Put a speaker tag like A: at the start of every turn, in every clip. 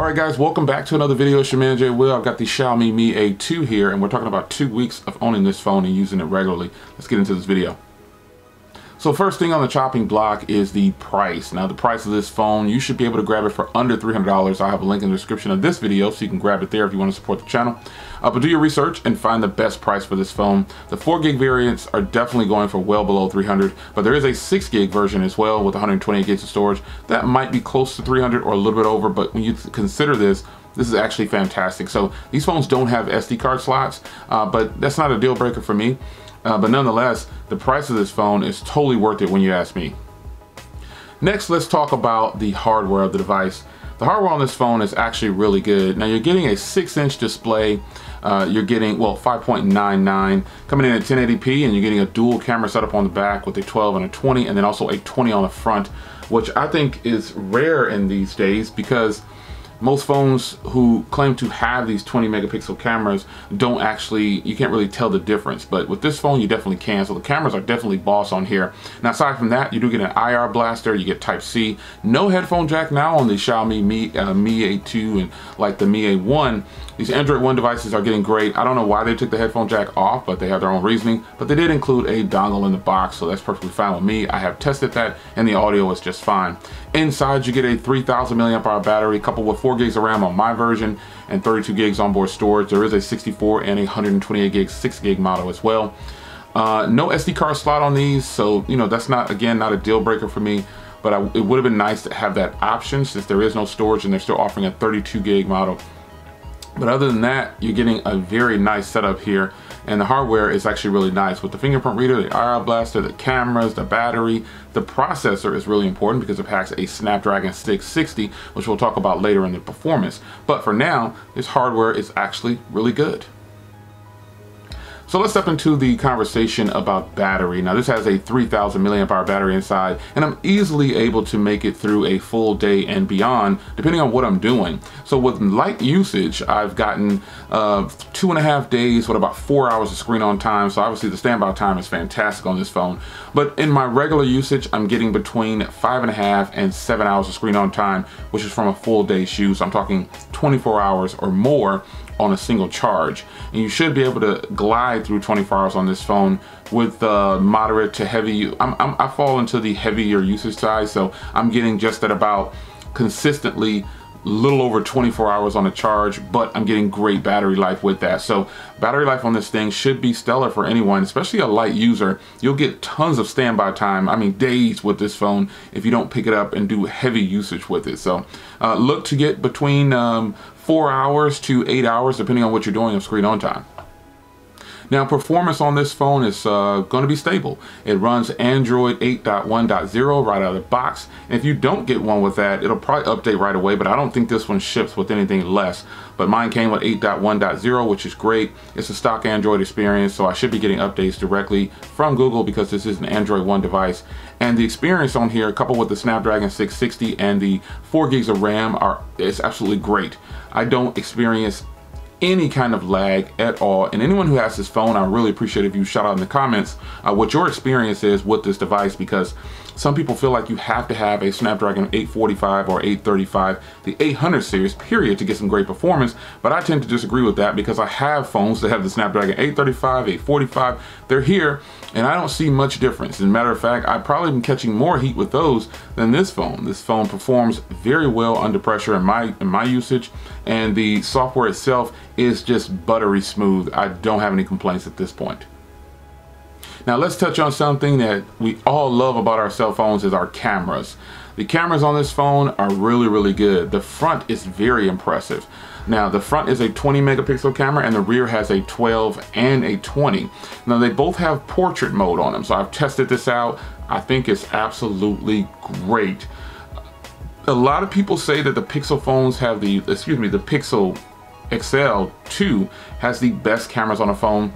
A: Alright guys, welcome back to another video. It's your man Jay Will. I've got the Xiaomi Mi A2 here and we're talking about 2 weeks of owning this phone and using it regularly. Let's get into this video. So first thing on the chopping block is the price. Now the price of this phone, you should be able to grab it for under $300. I'll have a link in the description of this video so you can grab it there if you want to support the channel. But do your research and find the best price for this phone. The 4 gig variants are definitely going for well below $300, but there is a 6 gig version as well with 128 gigs of storage. That might be close to $300 or a little bit over, but when you consider this is actually fantastic. So these phones don't have SD card slots, but that's not a deal breaker for me. But nonetheless, the price of this phone is totally worth it when you ask me. Next, let's talk about the hardware of the device. The hardware on this phone is actually really good. Now you're getting a 6-inch display. You're getting, well, 5.99 coming in at 1080p, and you're getting a dual camera setup on the back with a 12 and a 20, and then also a 20 on the front, which I think is rare in these days because most phones who claim to have these 20 megapixel cameras don't actually, you can't really tell the difference. But with this phone, you definitely can. So the cameras are definitely boss on here. Now, aside from that, you do get an IR blaster, you get Type-C. No headphone jack now on the Xiaomi Mi A2 and like the Mi A1. These Android One devices are getting great. I don't know why they took the headphone jack off, but they have their own reasoning. But they did include a dongle in the box, so that's perfectly fine with me. I have tested that, and the audio is just fine. Inside, you get a 3,000 milliamp hour battery coupled with 4 gigs of RAM on my version and 32 gigs onboard storage. There is a 64 and a 128 gig 6 gig model as well. No SD card slot on these, so you know that's not, again, not a deal breaker for me. But it would have been nice to have that option since there is no storage and they're still offering a 32 gig model. But other than that, you're getting a very nice setup here, and the hardware is actually really nice with the fingerprint reader, the IR blaster, the cameras, the battery. The processor is really important because it packs a Snapdragon 660, which we'll talk about later in the performance. But for now, this hardware is actually really good. So let's step into the conversation about battery. Now this has a 3,000 milliamp hour battery inside, and I'm easily able to make it through a full day and beyond, depending on what I'm doing. So with light usage, I've gotten 2.5 days with about 4 hours of screen on time. So obviously the standby time is fantastic on this phone. But in my regular usage, I'm getting between 5.5 and 7 hours of screen on time, which is from a full day's use. I'm talking 24 hours or more on a single charge, and you should be able to glide through 24 hours on this phone with moderate to heavy. I fall into the heavier usage side, so I'm getting just at about consistently little over 24 hours on a charge, but I'm getting great battery life with that. So battery life on this thing should be stellar for anyone, especially a light user. You'll get tons of standby time, I mean days with this phone if you don't pick it up and do heavy usage with it. So look to get between 4 hours to 8 hours depending on what you're doing of screen on time. Now performance on this phone is going to be stable. It runs Android 8.1.0 right out of the box. And if you don't get one with that, it'll probably update right away, but I don't think this one ships with anything less. But mine came with 8.1.0, which is great. It's a stock Android experience, so I should be getting updates directly from Google because this is an Android One device. And the experience on here, coupled with the Snapdragon 660 and the 4 gigs of RAM, is absolutely great. I don't experience any kind of lag at all, and anyone who has this phone, I really appreciate if you shout out in the comments what your experience is with this device, because some people feel like you have to have a Snapdragon 845 or 835, the 800 series period, to get some great performance. But I tend to disagree with that because I have phones that have the Snapdragon 835, 845. They're here and I don't see much difference. As a matter of fact, I've probably been catching more heat with those than this phone. This phone performs very well under pressure in my usage, and the software itself is just buttery smooth. I don't have any complaints at this point. Now let's touch on something that we all love about our cell phones is our cameras. The cameras on this phone are really, really good. The front is very impressive. Now the front is a 20 megapixel camera and the rear has a 12 and a 20. Now they both have portrait mode on them, so I've tested this out. I think it's absolutely great. A lot of people say that the Pixel phones have the Pixel XL 2 has the best cameras on a phone.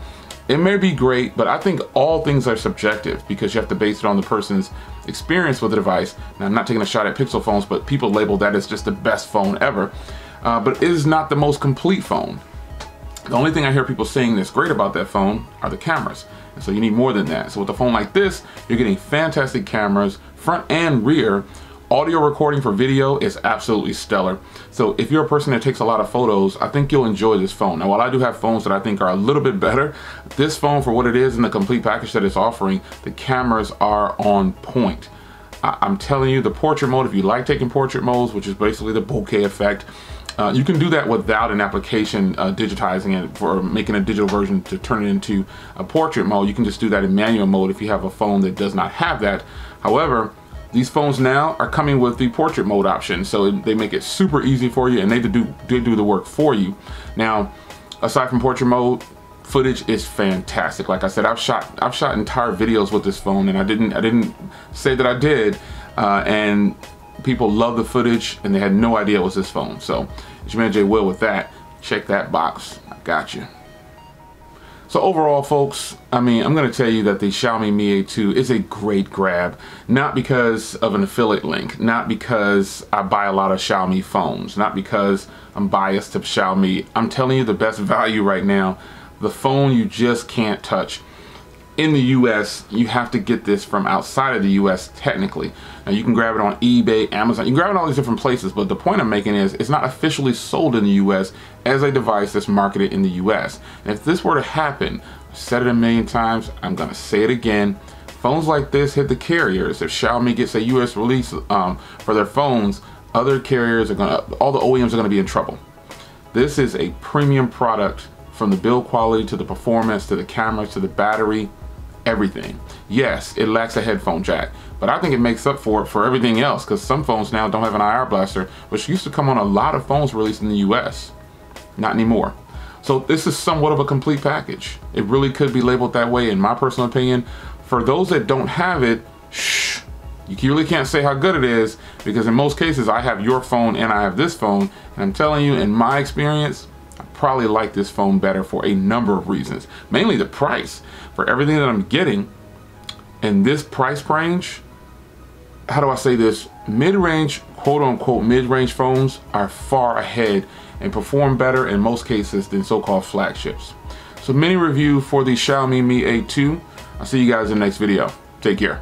A: It may be great, but I think all things are subjective because you have to base it on the person's experience with the device. Now, I'm not taking a shot at Pixel phones, but people label that as just the best phone ever. But it is not the most complete phone. The only thing I hear people saying that's great about that phone are the cameras. And so you need more than that. So with a phone like this, you're getting fantastic cameras, front and rear, Audio recording for video is absolutely stellar. So if you're a person that takes a lot of photos, I think you'll enjoy this phone. Now, while I do have phones that I think are a little bit better, this phone, for what it is and the complete package that it's offering, the cameras are on point. I'm telling you, the portrait mode, if you like taking portrait modes, which is basically the bokeh effect, you can do that without an application digitizing it for making a digital version to turn it into a portrait mode. You can just do that in manual mode if you have a phone that does not have that. However, these phones now are coming with the portrait mode option, so they make it super easy for you, and they do the work for you. Now, aside from portrait mode, footage is fantastic. Like I said, I've shot entire videos with this phone, and I didn't say that I did, and people love the footage, and they had no idea it was this phone. So, it's your man Jay Will with that. Check that box. I got you. So overall, folks, I mean, I'm going to tell you that the Xiaomi Mi A2 is a great grab, not because of an affiliate link, not because I buy a lot of Xiaomi phones, not because I'm biased to Xiaomi. I'm telling you the best value right now, the phone you just can't touch. In the US, you have to get this from outside of the US technically. Now you can grab it on eBay, Amazon, you can grab it in all these different places, but the point I'm making is it's not officially sold in the US as a device that's marketed in the US. And if this were to happen, I've said it a million times, I'm gonna say it again, phones like this hit the carriers. If Xiaomi gets a US release for their phones, other carriers are all the OEMs are gonna be in trouble. This is a premium product, from the build quality to the performance to the cameras to the battery. Everything. Yes, it lacks a headphone jack, but I think it makes up for it for everything else, because some phones now don't have an IR blaster, which used to come on a lot of phones released in the US. Not anymore. So this is somewhat of a complete package. It really could be labeled that way, in my personal opinion. For those that don't have it, shh, you really can't say how good it is, because in most cases I have your phone and I have this phone, and I'm telling you, in my experience, I probably like this phone better for a number of reasons. Mainly the price. For everything that I'm getting in this price range, how do I say this? Mid-range, quote unquote, mid-range phones are far ahead and perform better in most cases than so-called flagships. So mini review for the Xiaomi Mi A2. I'll see you guys in the next video. Take care.